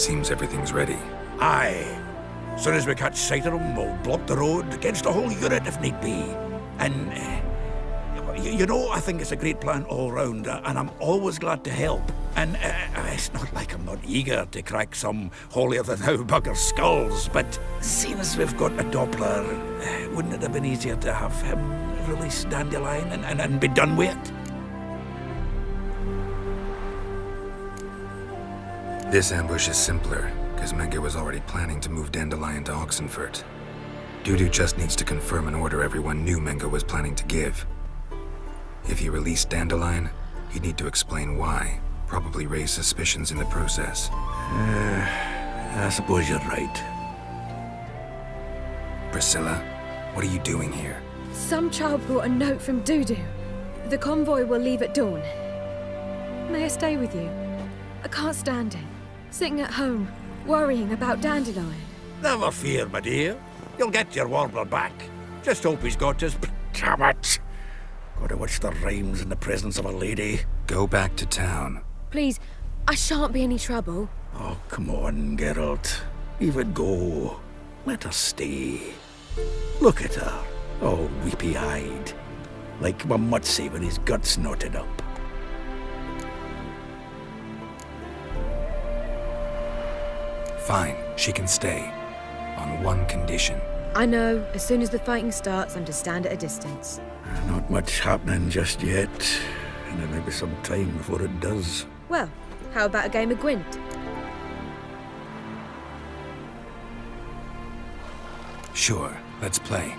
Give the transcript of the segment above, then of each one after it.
Seems everything's ready. Aye. As soon as we catch sight of them, we'll block the road against the whole unit if need be. And, you know, I think it's a great plan all round, and I'm always glad to help. And it's not like I'm not eager to crack some holier-than-thou bugger's skulls, but seeing as we've got a Doppler, wouldn't it have been easier to have him release Dandelion and be done with it? This ambush is simpler, because Menge was already planning to move Dandelion to Oxenfurt. Dudu just needs to confirm an order everyone knew Menge was planning to give. If he released Dandelion, he'd need to explain why, probably raise suspicions in the process. I suppose you're right. Priscilla, what are you doing here? Some child brought a note from Dudu. The convoy will leave at dawn. May I stay with you? I can't stand it. Sitting at home, worrying about Dandelion. Never fear, my dear. You'll get your warbler back. Just hope he's got his... Damn it! Gotta watch the rhymes in the presence of a lady. Go back to town. Please, I shan't be any trouble. Oh, come on, Geralt. Leave it go. Let her stay. Look at her. Oh, weepy-eyed. Like Mamutsi with his guts knotted up. Fine, she can stay. On one condition. I know, as soon as the fighting starts, I'm to stand at a distance. Not much happening just yet. And there may be some time before it does. Well, how about a game of Gwent? Sure, let's play.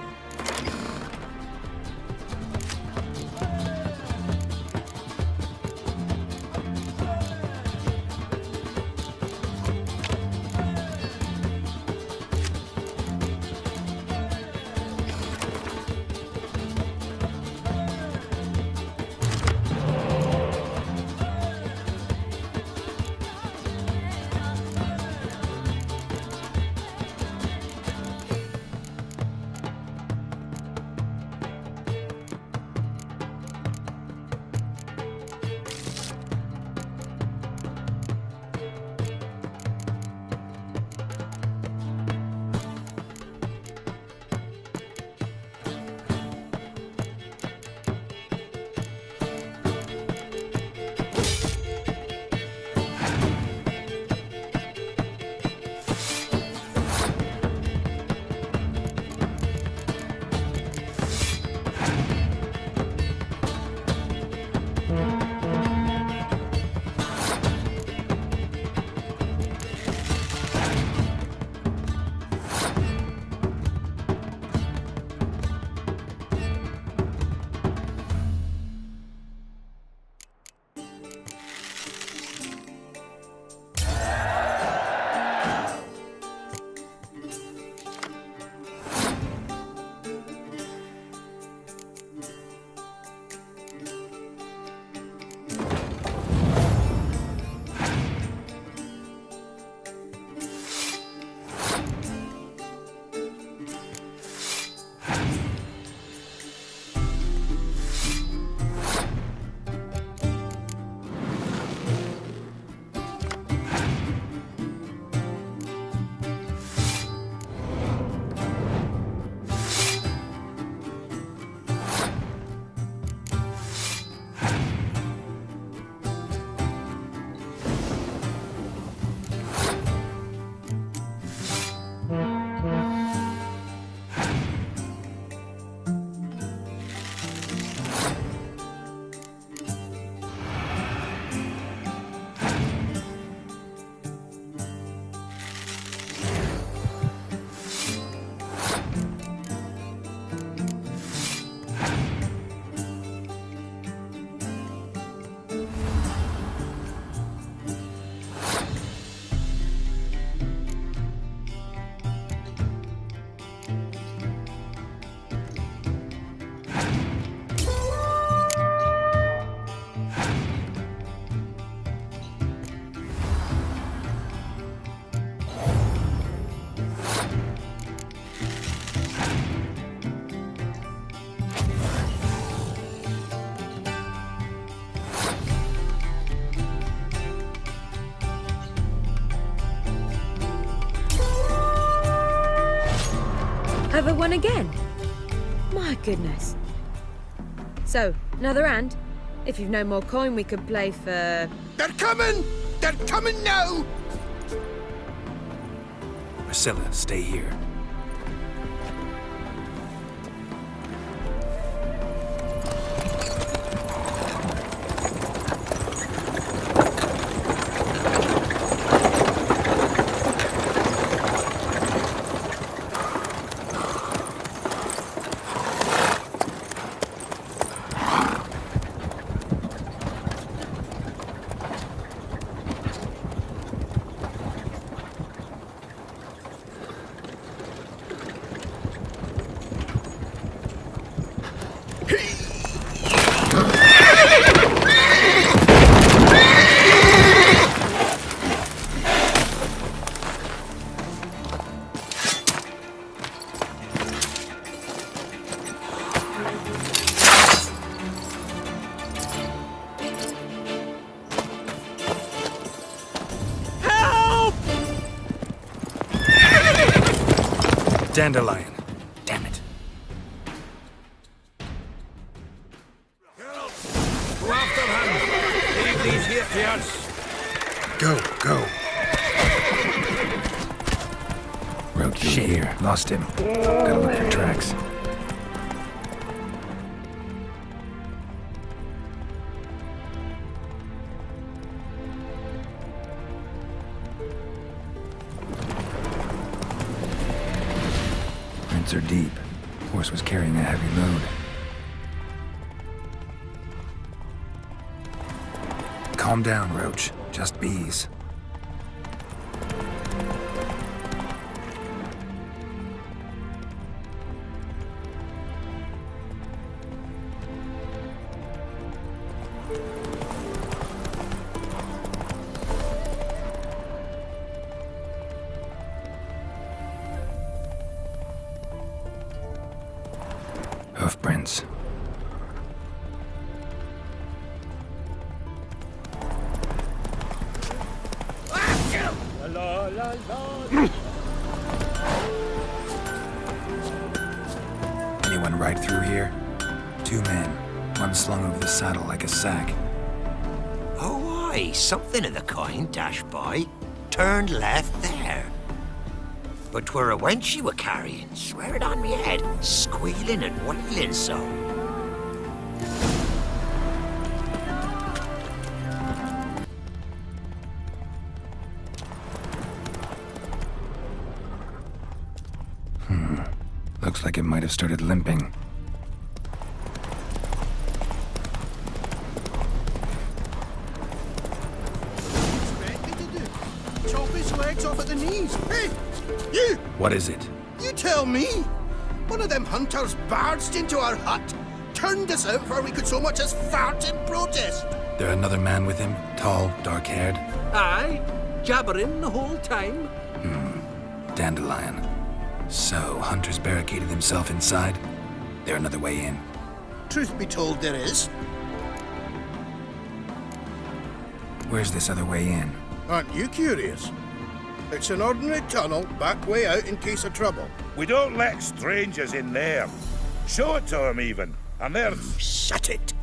Have I won again? My goodness. So, another hand? If you've no more coin, we could play for... They're coming! They're coming now! Priscilla, stay here. Dandelion. Damn it. Geralt! Go after him! Leave these here to us! Go. Rogue, you here. Lost him. Gotta look for tracks. Prints are deep. Horse was carrying a heavy load. Calm down, Roach. Just bees. Hoofprints. Anyone ride through here? 2 men, one slung over the saddle like a sack. Oh, aye, something of the kind dashed by. Turned left there. But 'twere a wench you were carrying, swear it on me head, squealing and wailing so. Looks like it might have started limping. Chop his legs off at the knees. Hey, you! What is it? You tell me! One of them hunters barged into our hut, turned us out before we could so much as fart in protest. There another man with him? Tall, dark-haired? Aye, jabbering the whole time. Dandelion. So, Hunter's barricaded himself inside? There another way in? Truth be told, there is. Where's this other way in? Aren't you curious? It's an ordinary tunnel, back way out in case of trouble. We don't let strangers in there. Show it to them even, and they're... Shut it!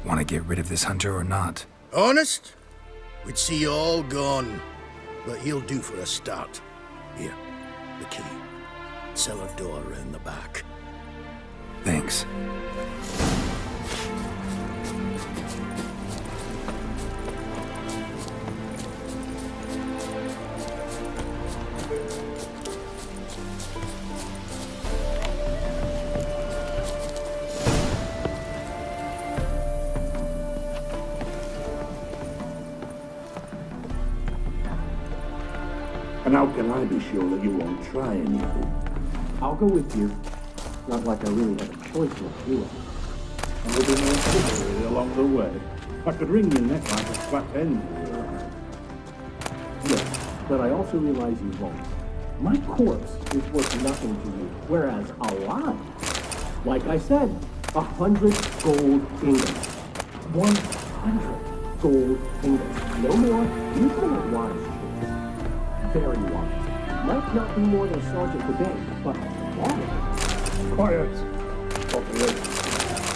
Want to get rid of this hunter or not? Honest? We'd see you all gone. But he'll do for a start. Here, the key. Cellar door round the back. Thanks. And how can I be sure that you won't try anything? I'll go with you. Not like I really have a choice what to do. And there'll be no chivalry along the way. I could wring your neck like a flat end. Yes, but I also realize you won't. My corpse is worth nothing to you, whereas alive, like I said, 100 gold ingots. 100 gold ingots. No more. You can have wise choice. Very wise. Might not be more than Sergeant today, but quality. Quiet. Operation.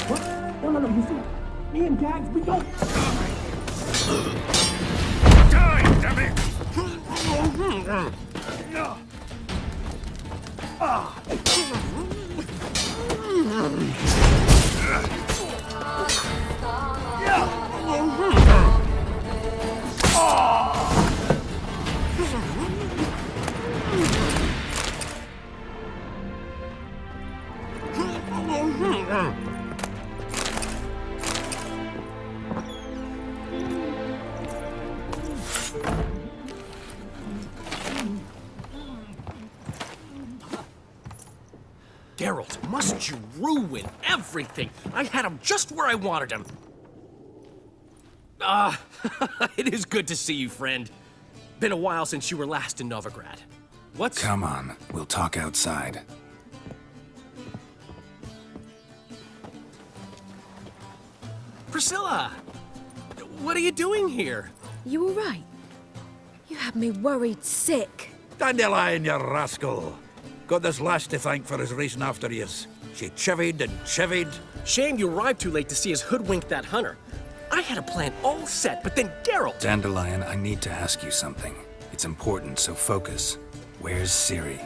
What? No, you see, me and Gags, we don't... Die, damn it! Geralt, must you ruin everything? I had him just where I wanted him. It is good to see you, friend. Been a while since you were last in Novigrad. What's... Come on, we'll talk outside. Priscilla! What are you doing here? You all right? You had me worried sick. Dandelion, you rascal. Got this lass to thank for his racing after yous. She chivied and chivied. Shame you arrived too late to see us hoodwink that hunter. I had a plan all set, but then Geralt... Dandelion, I need to ask you something. It's important, so focus. Where's Ciri?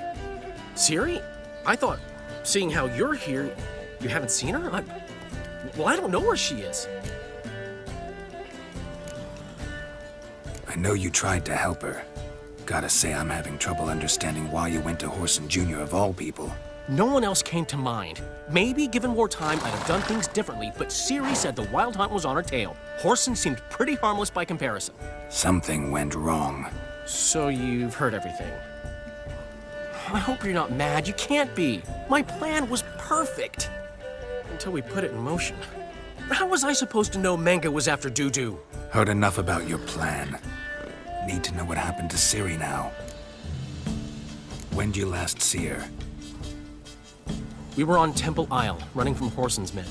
Ciri? I thought, seeing how you're here, you haven't seen her? Well, I don't know where she is. I know you tried to help her. Gotta say, I'm having trouble understanding why you went to Whoreson Jr. of all people. No one else came to mind. Maybe, given more time, I'd have done things differently, but Ciri said the Wild Hunt was on her tail. Whoreson seemed pretty harmless by comparison. Something went wrong. So you've heard everything. I hope you're not mad. You can't be. My plan was perfect. Until we put it in motion. How was I supposed to know Menge was after Dudu? Heard enough about your plan. Need to know what happened to Ciri now. When'd you last see her? We were on Temple Isle, running from Whoreson's men.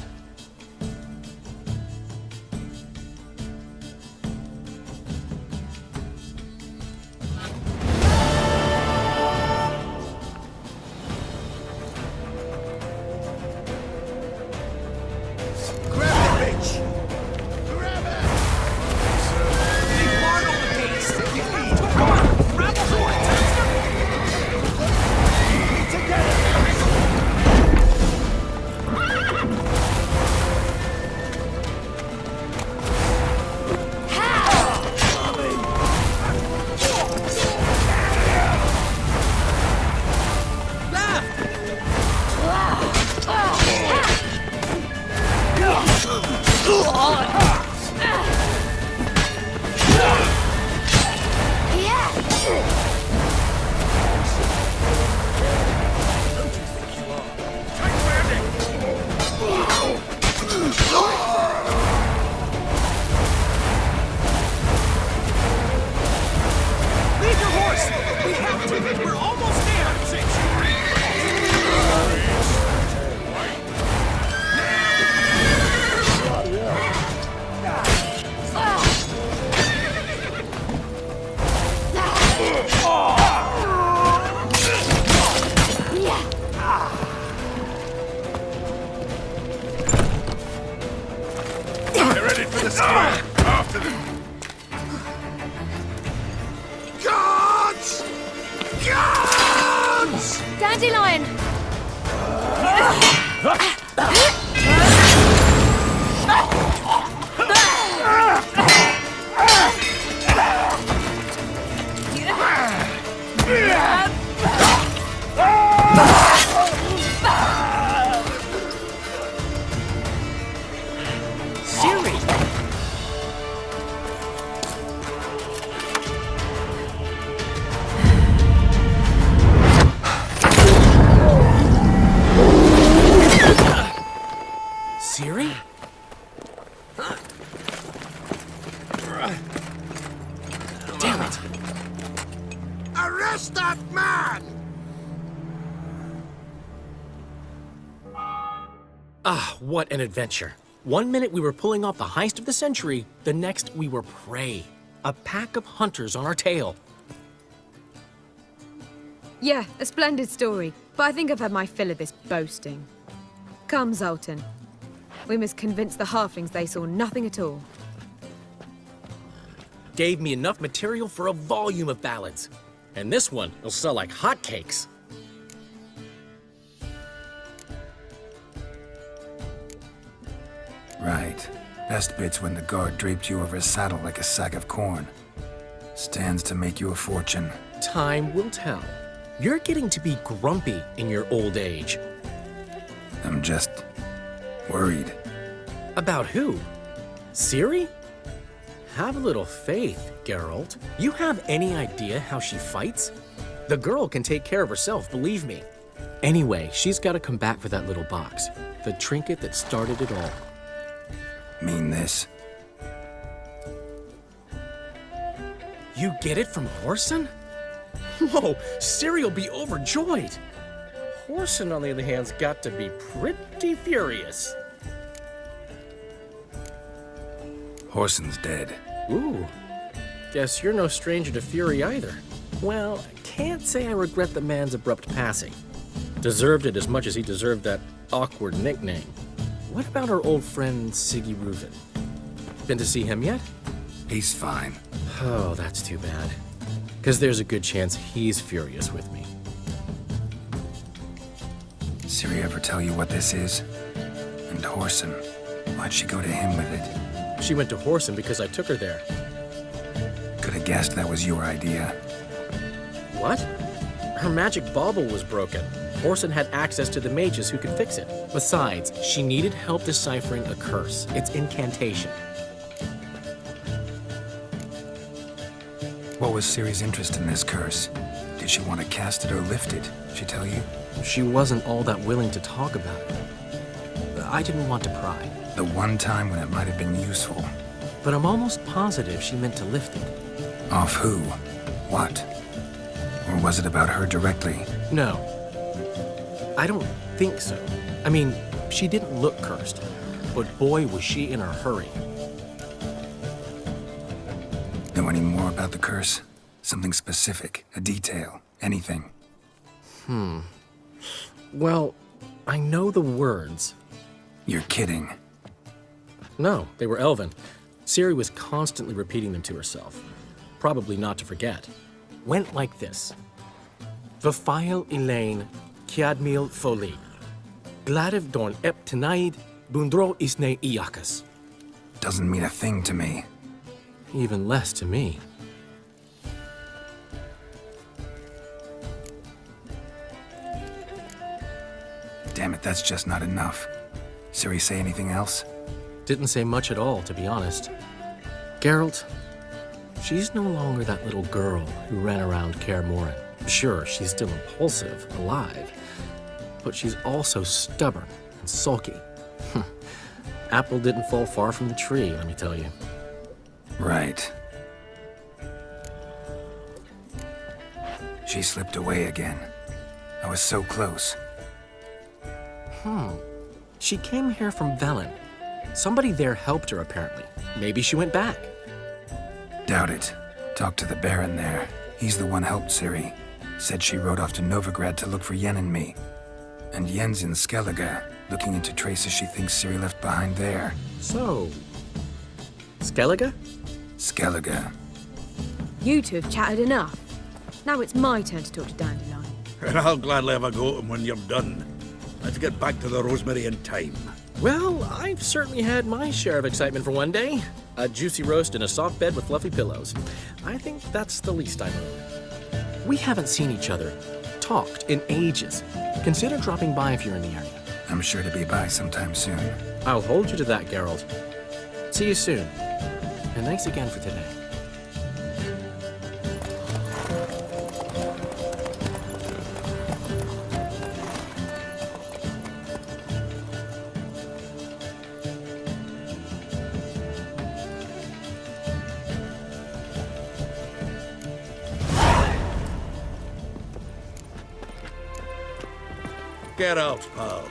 After them! Guards! Guards! Dandelion! Ciri? Damn it! Arrest that man! Ah, what an adventure. 1 minute we were pulling off the heist of the century, the next we were prey. A pack of hunters on our tail. Yeah, a splendid story, but I think I've had my fill of this boasting. Come, Zoltan. We must convince the halflings they saw nothing at all. Gave me enough material for a volume of ballads. And this one will sell like hotcakes. Right. Best bit's when the guard draped you over a saddle like a sack of corn. Stands to make you a fortune. Time will tell. You're getting to be grumpy in your old age. I'm just worried. About who? Ciri? Have a little faith, Geralt. You have any idea how she fights? The girl can take care of herself, believe me. Anyway, she's got to come back for that little box. The trinket that started it all. Mean this? You get it from Whoreson? Whoa, Ciri will be overjoyed. Whoreson, on the other hand's got to be pretty furious. Whoreson's dead. Ooh, guess you're no stranger to fury either. Well, I can't say I regret the man's abrupt passing. Deserved it as much as he deserved that awkward nickname. What about our old friend Siggy Reuven? Been to see him yet? He's fine. Oh, that's too bad. Because there's a good chance he's furious with me. Ciri ever tell you what this is? And Whoreson, why'd she go to him with it? She went to Whoreson because I took her there. Could have guessed that was your idea. What? Her magic bauble was broken. Whoreson had access to the mages who could fix it. Besides, she needed help deciphering a curse. It's incantation. What was Ciri's interest in this curse? Did she want to cast it or lift it? She tell you? She wasn't all that willing to talk about it. I didn't want to pry. The one time when it might have been useful. But I'm almost positive she meant to lift it. Off who? What? Or was it about her directly? No. I don't think so. I mean, she didn't look cursed. But boy, was she in a hurry. Know any more about the curse? Something specific, a detail, anything? Well, I know the words. You're kidding. No, they were Elven. Ciri was constantly repeating them to herself. Probably not to forget. Went like this. Vafile Elaine, Kiadmil Foli. Gladiv Dorn Ep Tenaid, Bundro Isne Iakas. Doesn't mean a thing to me. Even less to me. Damn it, that's just not enough. Ciri say anything else? Didn't say much at all, to be honest. Geralt, she's no longer that little girl who ran around Kaer Morhen. Sure, she's still impulsive, alive, but she's also stubborn and sulky. Apple didn't fall far from the tree, let me tell you. Right. She slipped away again. I was so close. She came here from Velen. Somebody there helped her, apparently. Maybe she went back. Doubt it. Talked to the Baron there. He's the one helped Ciri. Said she rode off to Novigrad to look for Yen and me. And Yen's in Skellige, looking into traces she thinks Ciri left behind there. So, Skellige? Skellige. You two have chatted enough. Now it's my turn to talk to Dandelion. And I'll gladly have a go at him when you're done. Let's get back to the Rosemary in time. Well, I've certainly had my share of excitement for one day. A juicy roast in a soft bed with fluffy pillows. I think that's the least I know. We haven't seen each other, talked in ages. Consider dropping by if you're in the area. I'm sure to be by sometime soon. I'll hold you to that, Geralt. See you soon. And thanks again for today. Get out, pal.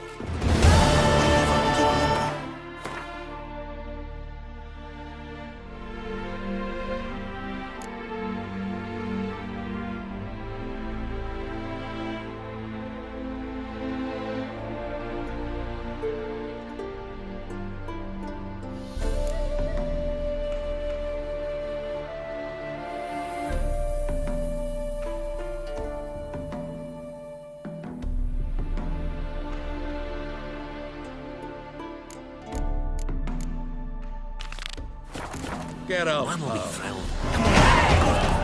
Geralt. One will be thrilled.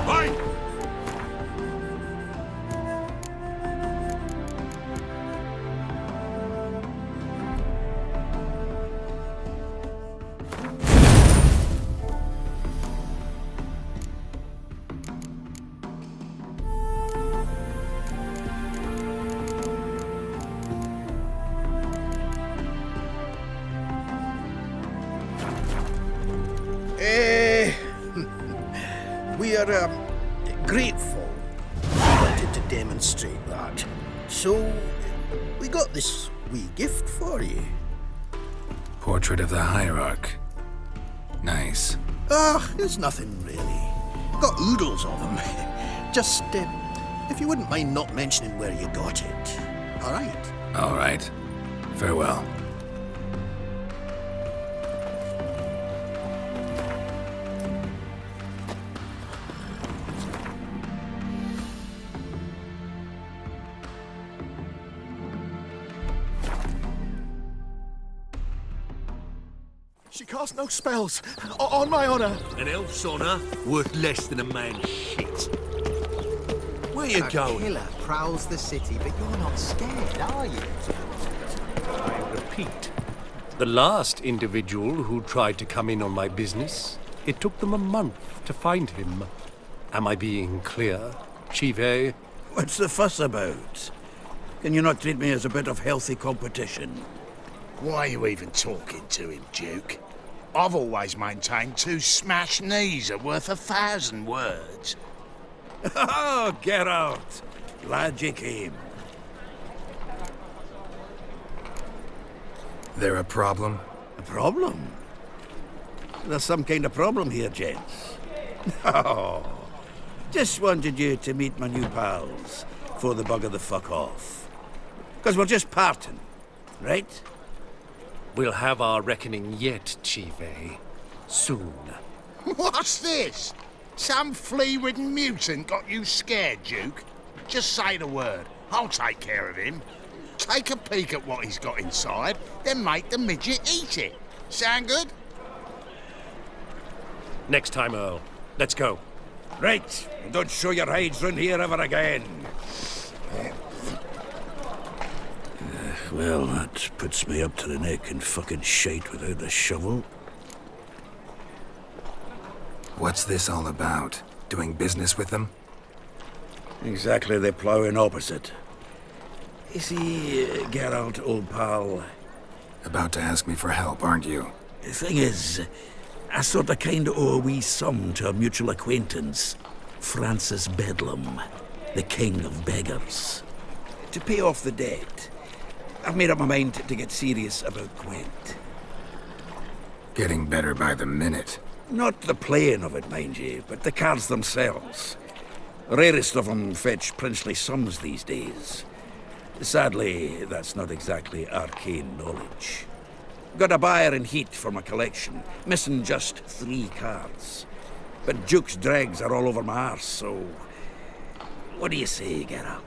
Fine! We are grateful you wanted to demonstrate that. So, we got this wee gift for you. Portrait of the Hierarch. Nice. There's nothing really. Got oodles of them. Just, if you wouldn't mind not mentioning where you got it. All right? All right. Farewell. She casts no spells. On my honor. An elf's honor worth less than a man's shit. Where you A going? killer prowls the city, but you're not scared, are you? I repeat, the last individual who tried to come in on my business, it took them a month to find him. Am I being clear, Chive? What's the fuss about? Can you not treat me as a bit of healthy competition? Why are you even talking to him, Duke? I've always maintained 2 smashed knees are worth 1,000 words. Oh, Geralt! Glad you came. There a problem? A problem? There's some kind of problem here, gents. Oh, just wanted you to meet my new pals before they bugger the fuck off. Because we're just parting, right? We'll have our reckoning yet, Chive. Soon. What's this? Some flea-ridden mutant got you scared, Duke? Just say the word. I'll take care of him. Take a peek at what he's got inside, then make the midget eat it. Sound good? Next time, Earl. Let's go. Right, and don't show your hides round here ever again. Well, that puts me up to the neck in fucking shite without a shovel. What's this all about? Doing business with them? Exactly the ploughing opposite. You see, Geralt, old pal, About to ask me for help, aren't you? the thing is, I sort of kind of owe a wee sum to a mutual acquaintance, Francis Bedlam, the king of beggars. To pay off the debt, I've made up my mind to get serious about Gwent. Getting better by the minute. Not the playing of it, mind you, but the cards themselves. The rarest of them fetch princely sums these days. Sadly, that's not exactly arcane knowledge. Got a buyer in heat for my collection, missing just 3 cards. But Duke's dregs are all over my arse, so... What do you say, Geralt?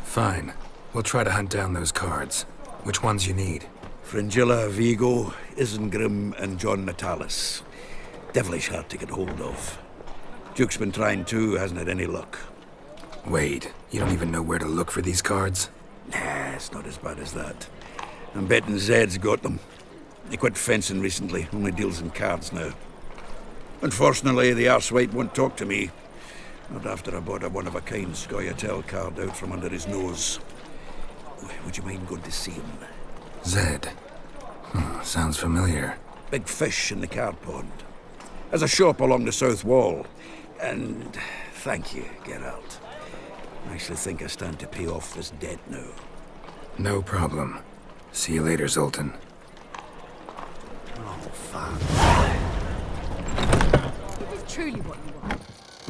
Fine. We'll try to hunt down those cards. Which ones you need? Fringilla, Vigo, Isengrim, and John Natalis. Devilish hard to get hold of. Duke's been trying too, hasn't had any luck. Wait, you don't even know where to look for these cards? Nah, it's not as bad as that. I'm betting Zed's got them. He quit fencing recently, only deals in cards now. Unfortunately, the arsewite won't talk to me. Not after I bought a one-of-a-kind Scoia'tael card out from under his nose. Would you mind going to see him? Zed. Sounds familiar. Big fish in the card pond. Has a shop along the south wall. And thank you, Geralt. I actually think I stand to pay off this debt now. No problem. See you later, Zoltan. Oh, fuck. Is this truly what you want?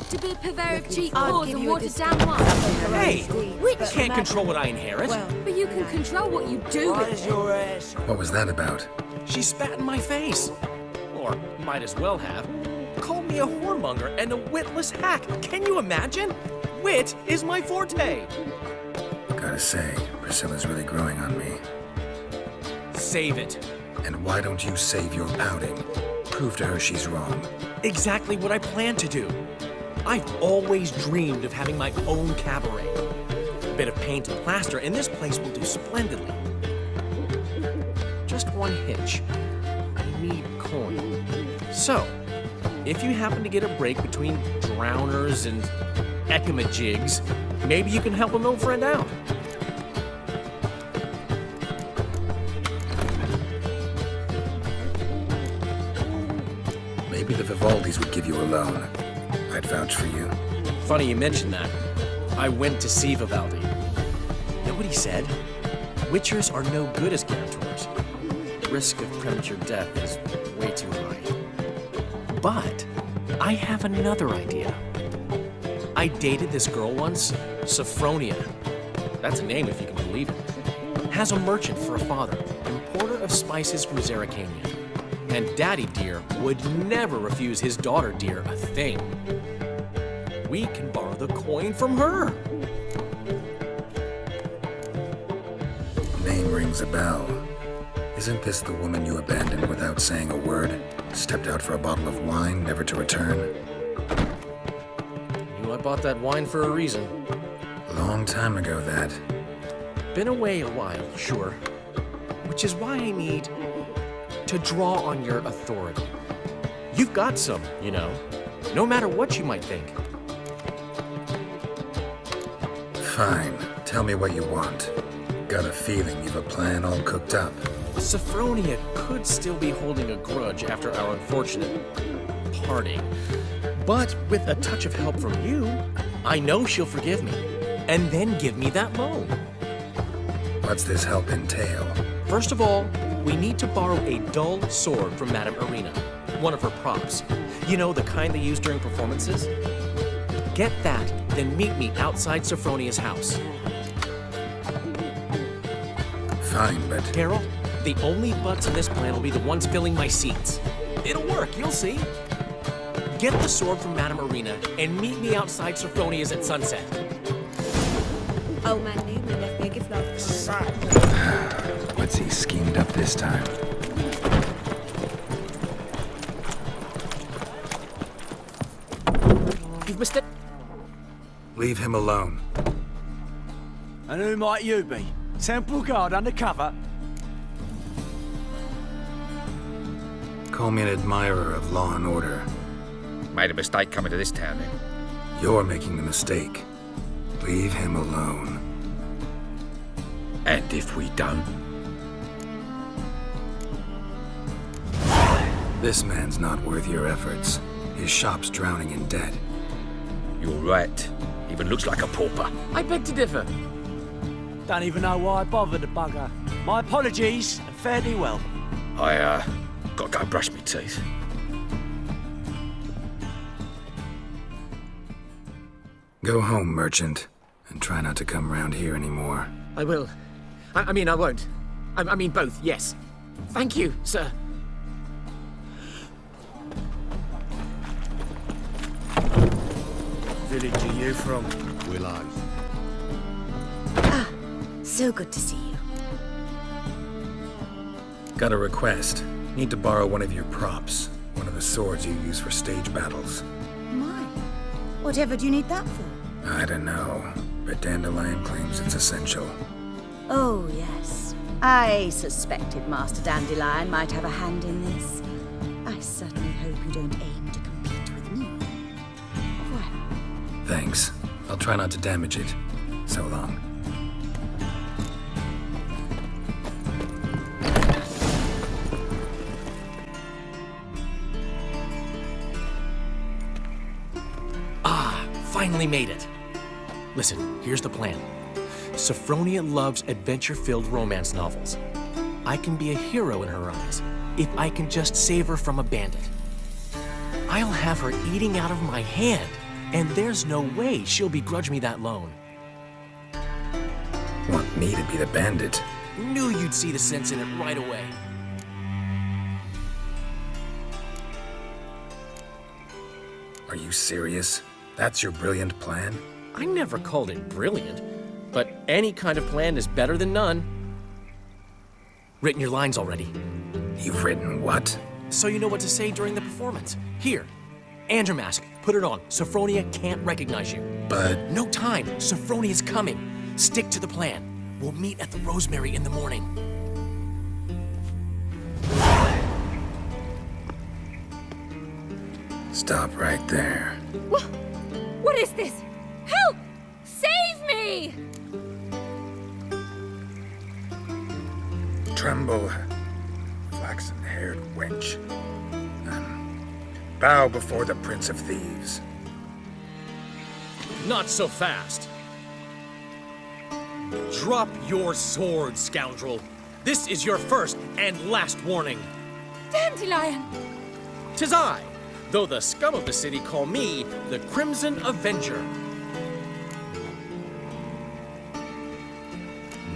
To be Paveric cheat I'll cause give and you a watered down wine? Hey, Which can't control what I inherit. But you can control what you do with it. What was that about? She spat in my face. Or might as well have. Called me a whoremonger and a witless hack. Can you imagine? Wit is my forte. Gotta say, Priscilla's really growing on me. Save it. And why don't you save your pouting? Prove to her she's wrong. Exactly what I plan to do. I've always dreamed of having my own cabaret. A bit of paint and plaster, and this place will do splendidly. Just one hitch. I need coin. So, if you happen to get a break between drowners and ecamajigs, maybe you can help an old friend out. Maybe the Vivaldis would give you a loan. I'd vouch for you. Funny you mention that. I went to see Vivaldi. Know what he said? Witchers are no good as guarantors. The risk of premature death is way too high. But I have another idea. I dated this girl once, Sophronia. That's a name if you can believe it. Has a merchant for a father, importer of spices from Zerrikania. And Daddy Dear would never refuse his daughter Dear a thing. We can borrow the coin from her. Name rings a bell. Isn't this the woman you abandoned without saying a word? Stepped out for a bottle of wine, never to return? Knew I bought that wine for a reason. Long time ago, that. Been away a while, sure. Which is why I need to draw on your authority. You've got some, you know, no matter what you might think. Fine. Tell me what you want. Got a feeling you've a plan all cooked up. Sophronia could still be holding a grudge after our unfortunate parting. But with a touch of help from you, I know she'll forgive me. And then give me that loan. What's this help entail? First of all, we need to borrow a dull sword from Madame Arena, one of her props. You know, the kind they use during performances? Get that, then meet me outside Sophronia's house. Fine, but... Geralt, the only butts in this plan will be the ones filling my seats. It'll work, you'll see. Get the sword from Madame Arena and meet me outside Sophronia's at sunset. Old man Newman left me a gift last night. What's he schemed up this time? You've mistaken. Leave him alone. And who might you be? Temple guard undercover? Call me an admirer of law and order. Made a mistake coming to this town, then. You're making the mistake. Leave him alone. And if we don't? This man's not worth your efforts. His shop's drowning in debt. You're right. Even looks like a pauper. I beg to differ. Don't even know why I bothered the bugger. My apologies, and fare thee well. I, gotta go brush my teeth. Go home, merchant, and try not to come round here anymore. I will. I mean, I won't. I mean both, yes. Thank you, sir. Village are you from? Willows. Ah, so good to see you. Got a request. Need to borrow one of your props. One of the swords you use for stage battles. My, whatever do you need that for? I don't know, but Dandelion claims it's essential. Oh, yes. I suspected Master Dandelion might have a hand in this. I certainly hope you don't aim to compete with me. Well. Thanks. I'll try not to damage it. So long. Finally made it. Listen, here's the plan. Sophronia loves adventure-filled romance novels. I can be a hero in her eyes if I can just save her from a bandit. I'll have her eating out of my hand, and there's no way she'll begrudge me that loan. Want me to be the bandit? Knew you'd see the sense in it right away. Are you serious? That's your brilliant plan? I never called it brilliant, but any kind of plan is better than none. Written your lines already. You've written what? So you know what to say during the performance. Here, and your mask. Put it on. Sophronia can't recognize you. But... No time. Sophronia's coming. Stick to the plan. We'll meet at the Rosemary in the morning. Stop right there. What is this? Help! Save me! Tremble, flaxen-haired wench. Bow before the Prince of Thieves. Not so fast. Drop your sword, scoundrel. This is your first and last warning. Dandelion! 'Tis I, though the scum of the city call me the Crimson Avenger.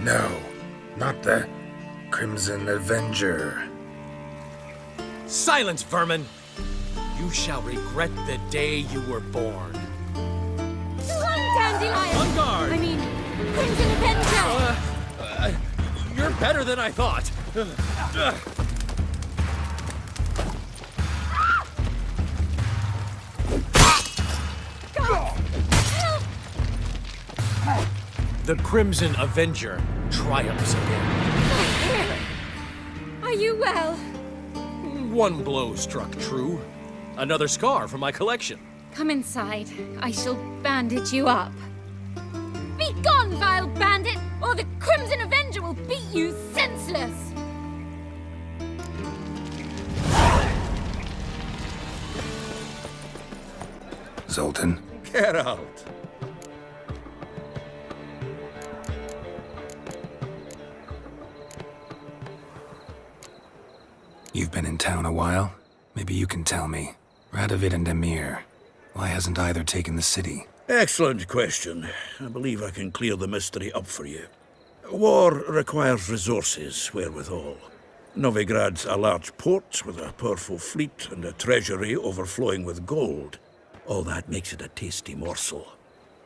No, not the Crimson Avenger. Silence, vermin! You shall regret the day you were born. Run, Dandelion! On guard! I mean, Crimson Avenger! You're better than I thought. The Crimson Avenger triumphs again. Are you well? One blow struck true. Another scar from my collection. Come inside. I shall bandage you up. Be gone, vile bandit, or the Crimson Avenger will beat you senseless! Zoltan? Geralt. You've been in town a while? Maybe you can tell me. Radovid and Emir. Why hasn't either taken the city? Excellent question. I believe I can clear the mystery up for you. War requires resources, wherewithal. Novigrad's a large port with a powerful fleet and a treasury overflowing with gold. All that makes it a tasty morsel.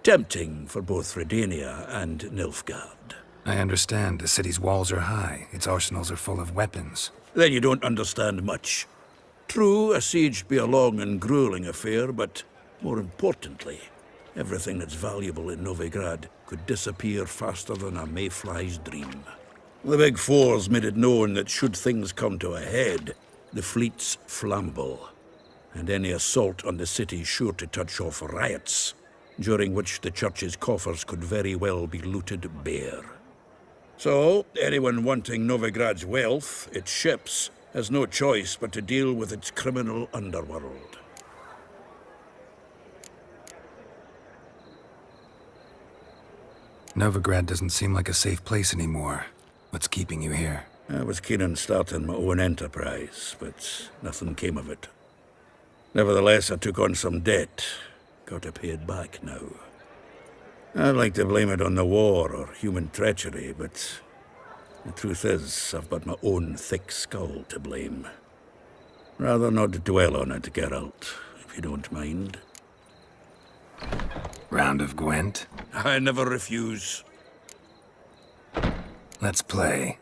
Tempting for both Redania and Nilfgaard. I understand. The city's walls are high. Its arsenals are full of weapons. Then you don't understand much. True, a siege be a long and grueling affair, but more importantly, everything that's valuable in Novigrad could disappear faster than a mayfly's dream. The Big Four's made it known that should things come to a head, the fleet's flammable, and any assault on the city's sure to touch off riots, during which the church's coffers could very well be looted bare. So, anyone wanting Novigrad's wealth, its ships, has no choice but to deal with its criminal underworld. Novigrad doesn't seem like a safe place anymore. What's keeping you here? I was keen on starting my own enterprise, but nothing came of it. Nevertheless, I took on some debt. Got to pay it back now. I'd like to blame it on the war or human treachery, but the truth is, I've got my own thick skull to blame. Rather not dwell on it, Geralt, if you don't mind. Round of Gwent? I never refuse. Let's play.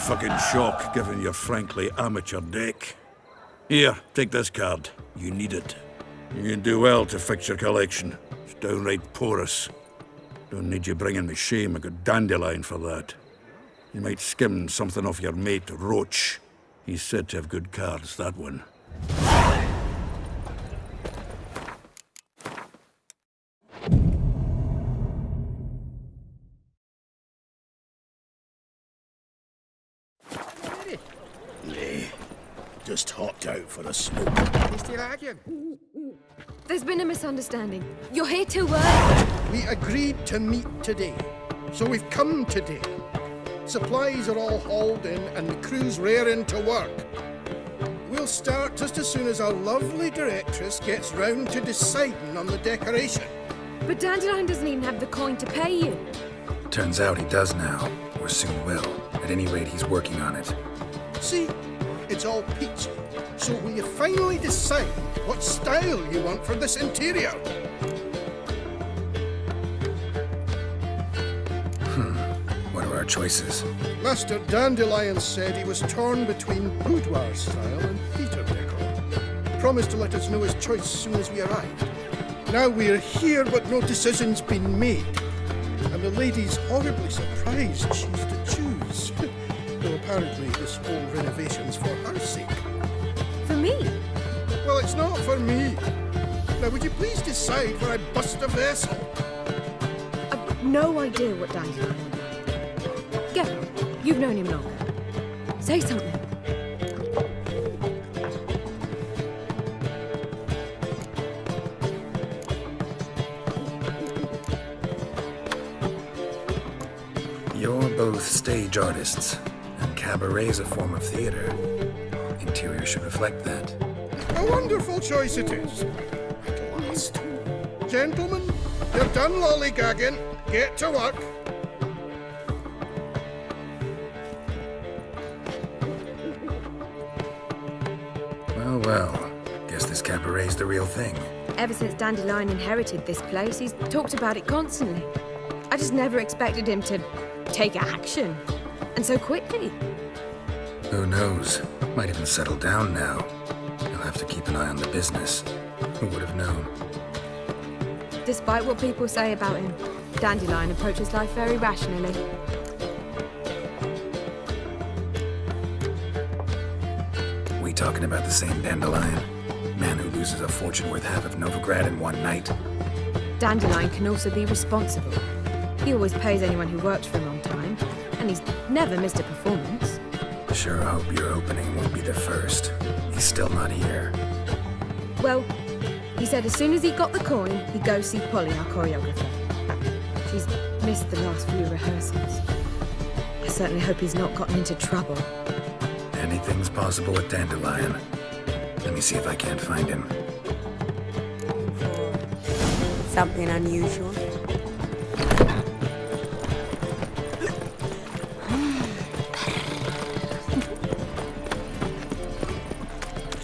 fucking shock, given your frankly amateur deck. Here, take this card. You need it. You can do well to fix your collection. It's downright porous. Don't need you bringing me shame. I got Dandelion for that. You might skim something off your mate, Roach. He's said to have good cards, that one. Just hopped out for a smoke. There's been a misunderstanding. You're here too early. We agreed to meet today, so we've come today. Supplies are all hauled in and the crew's raring to work. We'll start just as soon as our lovely directress gets round to deciding on the decoration. But Dandelion doesn't even have the coin to pay you. Turns out he does now, or soon will. At any rate, he's working on it. See? It's all peachy. So will you finally decide what style you want for this interior? What are our choices? Master Dandelion said he was torn between boudoir style and theatre decor. Promised to let us know his choice as soon as we arrived. Now we're here, but no decision's been made. And the lady's horribly surprised she's to choose. Though apparently this whole renovation's for her sake. For me? Well, it's not for me. Now, would you please decide where I bust a vessel? I've got no idea what Dandelion wants. Geralt, you've known him longer. Say something. You're both stage artists. Cabaret's a form of theater. Interior should reflect that. A wonderful choice it is. At last. Gentlemen, you're done lollygagging. Get to work. Well. Guess this cabaret's the real thing. Ever since Dandelion inherited this place, he's talked about it constantly. I just never expected him to take action. And so quickly. Who knows? Might even settle down now. He'll have to keep an eye on the business. Who would have known? Despite what people say about him, Dandelion approaches life very rationally. We talking about the same Dandelion? Man who loses a fortune worth half of Novigrad in one night? Dandelion can also be responsible. He always pays anyone who works for him on time, and he's never missed a performance. Sure hope your opening won't be the first. He's still not here. Well, he said as soon as he got the coin, he'd go see Polly, our choreographer. She's missed the last few rehearsals. I certainly hope he's not gotten into trouble. Anything's possible with Dandelion. Let me see if I can't find him. Something unusual?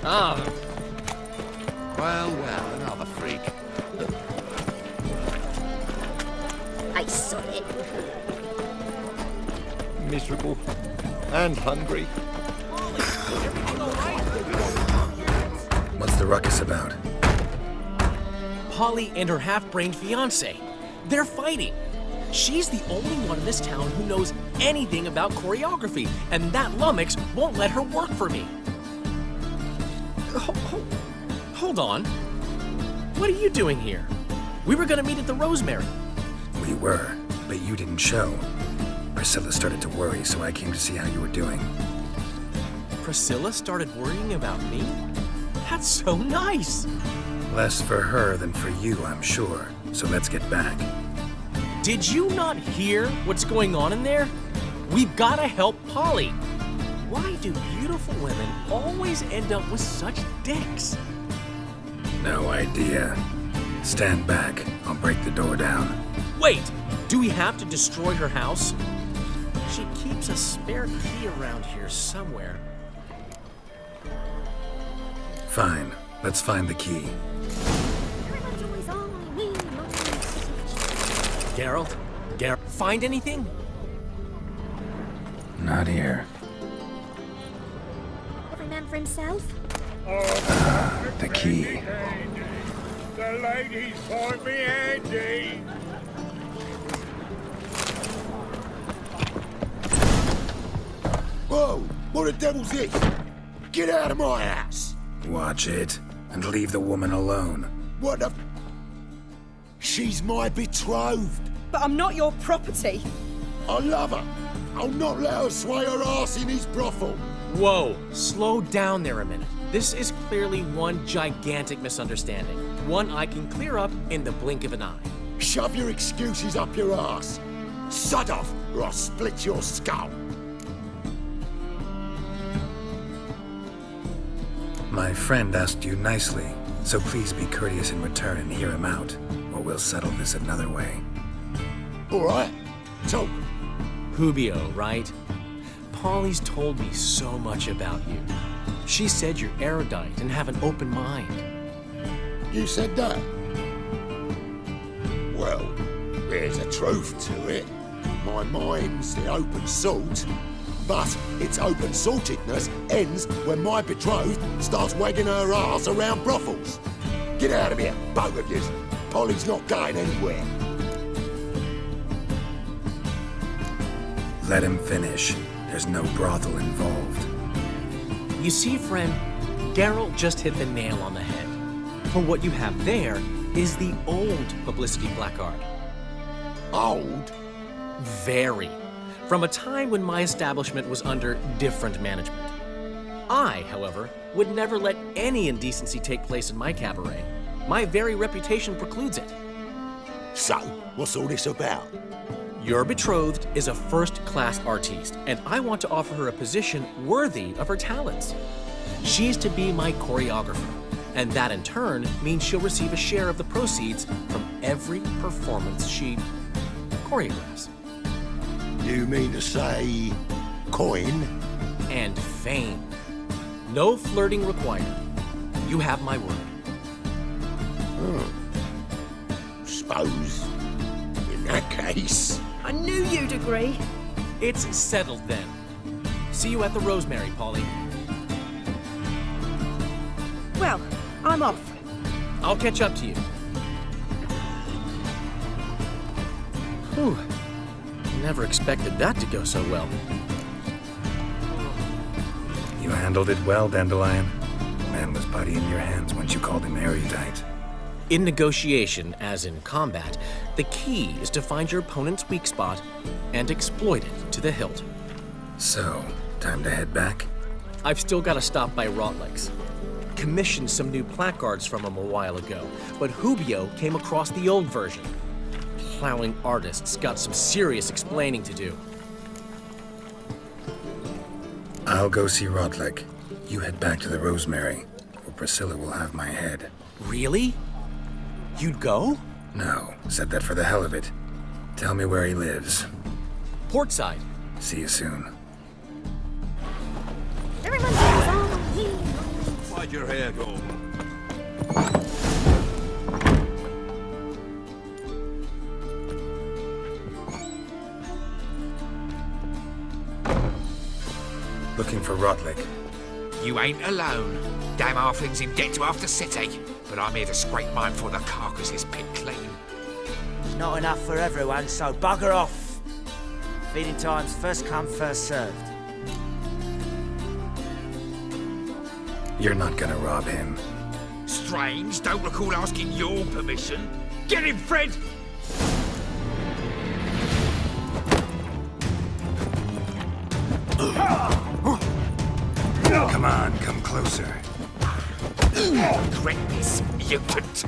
Ah. Well, another freak. I saw it. Miserable. And hungry. What's the ruckus about? Polly and her half-brained fiancé. They're fighting. She's the only one in this town who knows anything about choreography, and that lummox won't let her work for me. Hold on. What are you doing here? We were gonna meet at the Rosemary. We were, but you didn't show. Priscilla started to worry, so I came to see how you were doing. Priscilla started worrying about me? That's so nice! Less for her than for you, I'm sure. So let's get back. Did you not hear what's going on in there? We've gotta help Polly. Why do beautiful women always end up with such dicks? No idea. Stand back. I'll break the door down. Wait! Do we have to destroy her house? She keeps a spare key around here somewhere. Fine. Let's find the key. Geralt? Find anything? Not here. for himself? The key. The ladies find me handy. Whoa! What the devil's this? Get out of my house! Watch it, and leave the woman alone. What the... She's my betrothed. But I'm not your property. I love her. I'll not let her sway her ass in his brothel. Whoa, slow down there a minute. This is clearly one gigantic misunderstanding. One I can clear up in the blink of an eye. Shove your excuses up your ass. Sod off, or I'll split your skull. My friend asked you nicely, so please be courteous in return and hear him out, or we'll settle this another way. All right, talk. Hubio, right? Polly's told me so much about you. She said you're erudite and have an open mind. You said that? Well, there's a truth to it. My mind's the open salt, but its open saltedness ends when my betrothed starts wagging her ass around brothels. Get out of here, both of you. Polly's not going anywhere. Let him finish. There's no brothel involved. You see, friend, Geralt just hit the nail on the head. For what you have there is the old publicity placard. Old? Very. From a time when my establishment was under different management. I, however, would never let any indecency take place in my cabaret. My very reputation precludes it. So, what's all this about? Your betrothed is a first-class artiste, and I want to offer her a position worthy of her talents. She's to be my choreographer, and that in turn means she'll receive a share of the proceeds from every performance she choreographs. You mean to say coin? And fame. No flirting required. You have my word. Suppose, in that case... I knew you'd agree. It's settled then. See you at the Rosemary, Polly. Well, I'm off. I'll catch up to you. Whew. Never expected that to go so well. You handled it well, Dandelion. Man was putty in your hands once you called him erudite. In negotiation, as in combat, the key is to find your opponent's weak spot and exploit it to the hilt. So, time to head back? I've still got to stop by Rotlegs. Commissioned some new placards from him a while ago, but Hubio came across the old version. Plowing artists got some serious explaining to do. I'll go see Rotleg. You head back to the Rosemary, or Priscilla will have my head. Really? You'd go? No, said that for the hell of it. Tell me where he lives. Portside. See you soon. Why'd your hair go? Looking for Rotleg. You ain't alone. Damn halfling's in debt to half the city. But I'm here to scrape mine before the carcass is picked clean. It's not enough for everyone, so bugger off. Feeding time's first come, first served. You're not gonna rob him. Strange, don't recall asking your permission. Get him, Fred! Come on, come closer. Regret this, mutant!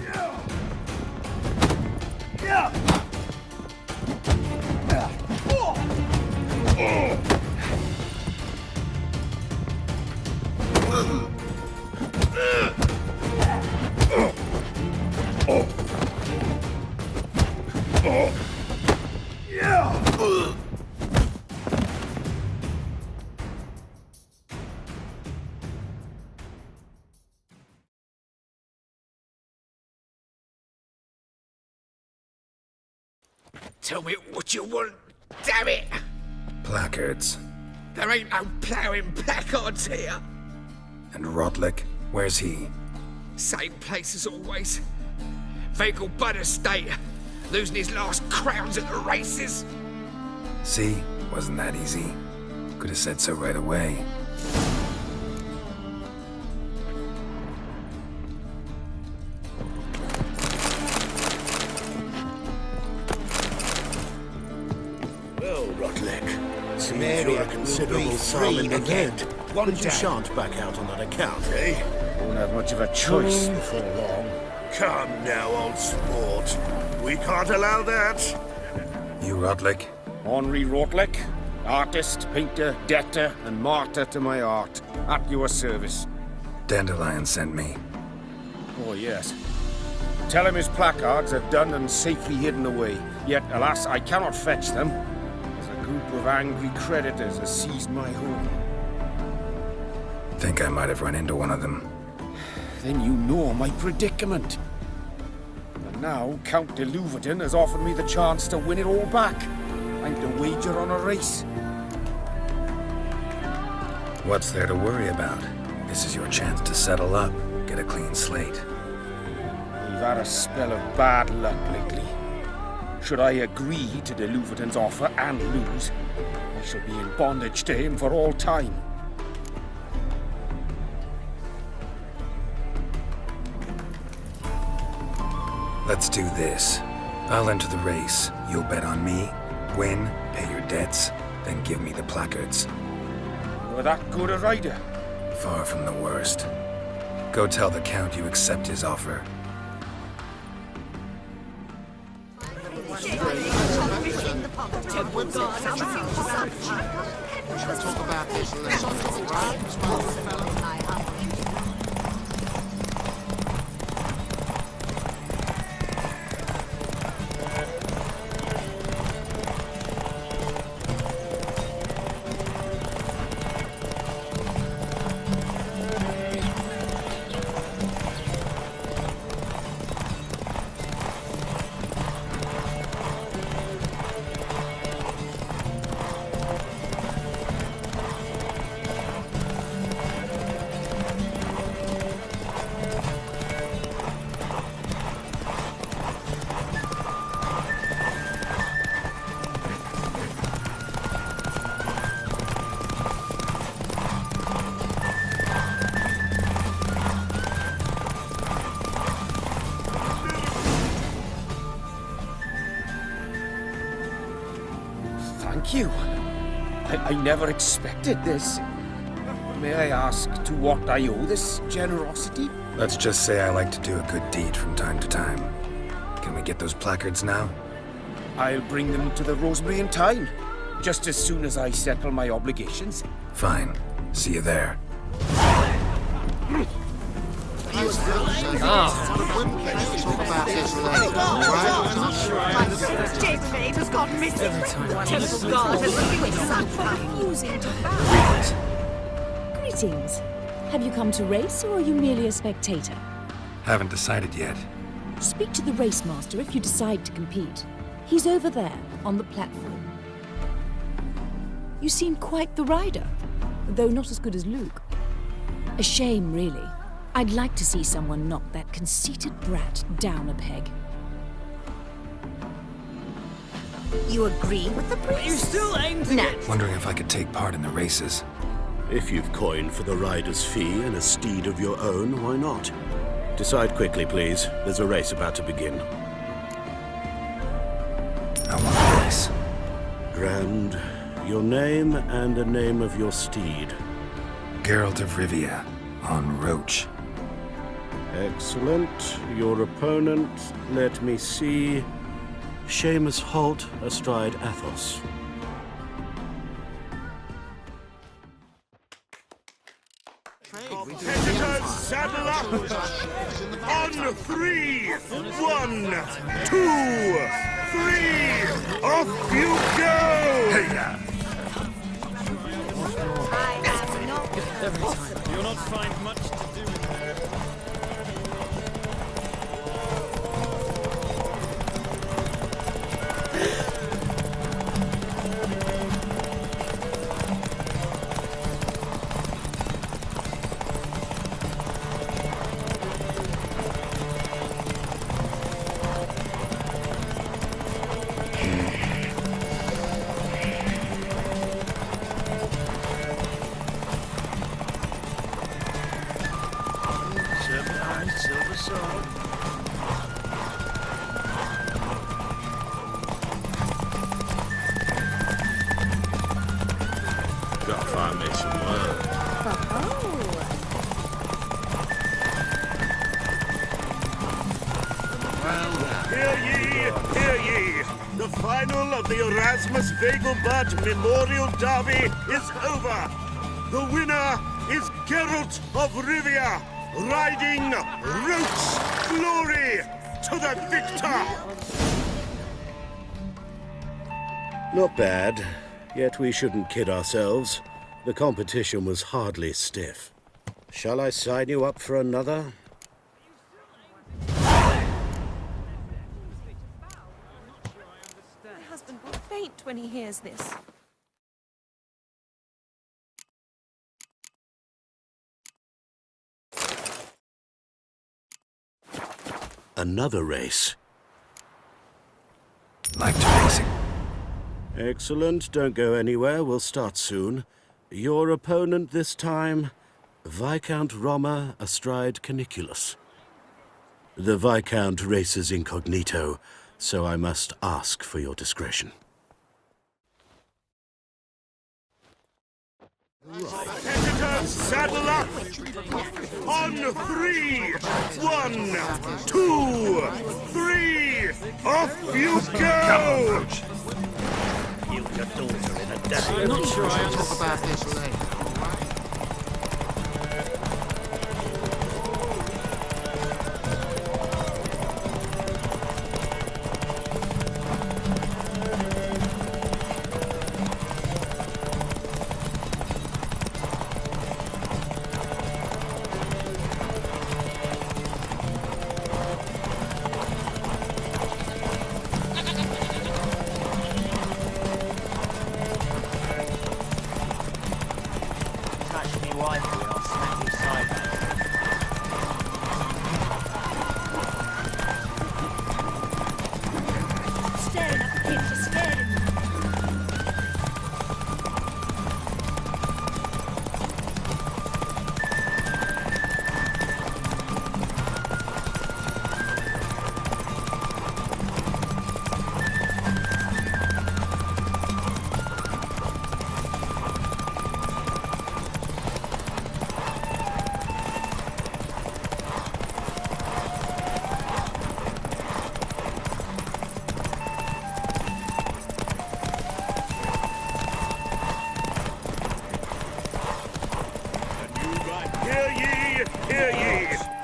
Tell me what you want, damn it! Placards. There ain't no ploughing placards here. And Rotlick, where's he? Same place as always. Vehicle bud estate. Losing his last crowns at the races. See? Wasn't that easy? Could have said so right away. Well, Rotlick, Some seems area you're a considerable will be sum free in the again. red. One But you day. shan't back out on that account, eh? Won't have much of a choice before long. Come now, old sport. We can't allow that. You Rotlick? Henri Rotlick, artist, painter, debtor, and martyr to my art. At your service. Dandelion sent me. Oh, yes. Tell him his placards are done and safely hidden away. Yet, alas, I cannot fetch them, as a group of angry creditors has seized my home. Think I might have run into one of them. Then you know my predicament. And now, Count de Louverton has offered me the chance to win it all back. I'm to wager on a race. What's there to worry about? This is your chance to settle up, get a clean slate. We've had a spell of bad luck lately. Should I agree to de Louverton's offer and lose, I shall be in bondage to him for all time. Let's do this. I'll enter the race. You'll bet on me, win, pay your debts, then give me the placards. You're that good a rider? Far from the worst. Go tell the Count you accept his offer. Thank you. I never expected this. May I ask to what I owe this generosity? Let's just say I like to do a good deed from time to time. Can we get those placards now? I'll bring them to the Rosemary in time, just as soon as I settle my obligations. Fine. See you there. Chambermaid has gone missing. Temple guard has refusing to bow. Greetings. Have you come to race, or are you merely a spectator? Haven't decided yet. Speak to the race master if you decide to compete. He's over there, on the platform. You seem quite the rider, though not as good as Luke. A shame, really. I'd like to see someone knock that conceited brat down a peg. You agree with the priest? You still aim to get... Wondering if I could take part in the races. If you've coined for the rider's fee and a steed of your own, why not? Decide quickly, please. There's a race about to begin. I want a race. Grand. Your name and the name of your steed. Geralt of Rivia, on Roach. Excellent. Your opponent, let me see. Seamus Holt astride Athos. Competitors, saddle up! On 3! 1, 2, 3! Off you go! Hey-ya! You'll not find much to do with that. Gotta find me some love. Hear ye! The final of the Erasmus Vegelbud Memorial Derby is over. The winner is Geralt of Rivia, riding Roach's glory to the victor! Not bad, yet we shouldn't kid ourselves. The competition was hardly stiff. Shall I sign you up for another? My husband will faint when he hears this. Another race. Like to racing. Excellent, don't go anywhere, we'll start soon. Your opponent this time, Viscount Roma astride Caniculus. The Viscount races incognito, so I must ask for your discretion. Competitors, saddle up! On 3! 1, 2, 3! Off you go! Your daughter in a day. I'm not sure I understand. Talk about this later.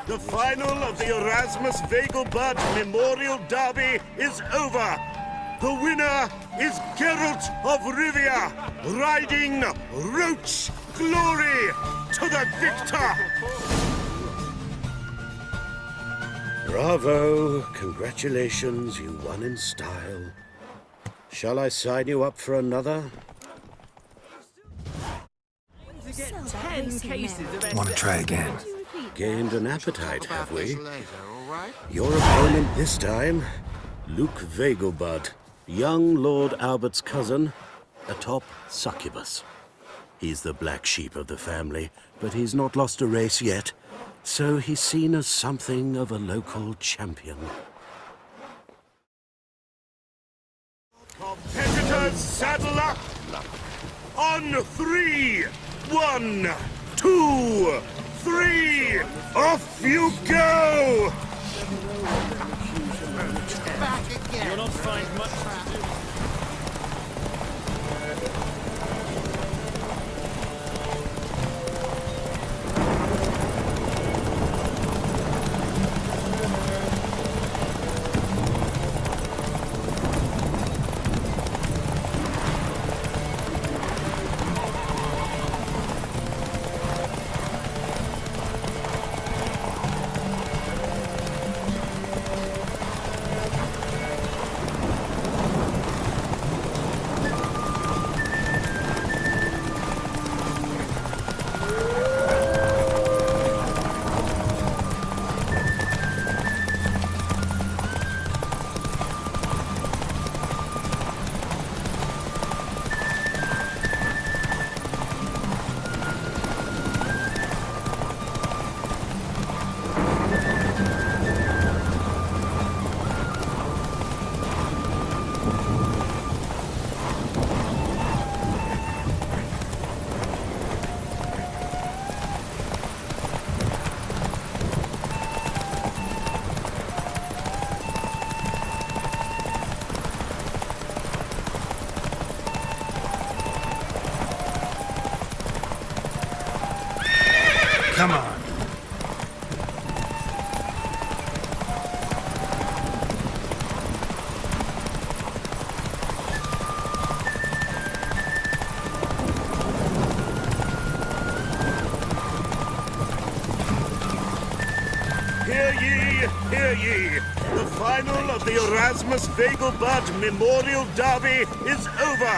The final of the Erasmus Vegelbud Memorial Derby is over. The winner is Geralt of Rivia, riding Roach's glory to the victor. Bravo! Congratulations, you won in style. Shall I sign you up for another? Want to try again? Gained an appetite, have we? Your opponent this time, Luke Vegelbud, young Lord Albert's cousin, atop succubus. He's the black sheep of the family, but he's not lost a race yet, so he's seen as something of a local champion. Competitors, saddle up! On 3! 1, 2, 3! Off you go! Back again. You'll not find much to do. Come on. Hear ye! The final of the Erasmus Vegelbud Memorial Derby is over!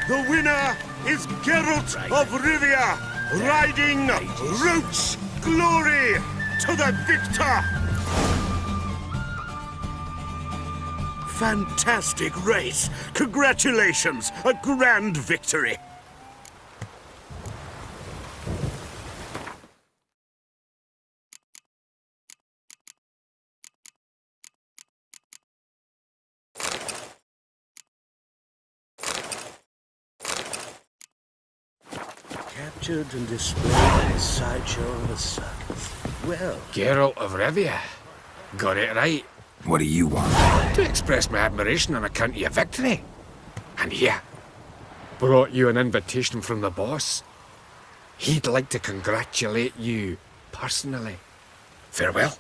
The winner is Geralt of Rivia, riding Roach Glory to the victor! Fantastic race! Congratulations! A grand victory! Captured and displayed in the sideshow of a circus. Well... Geralt of Rivia. Got it right. What do you want? To express my admiration on account of your victory. And here, brought you an invitation from the boss. He'd like to congratulate you personally. Farewell.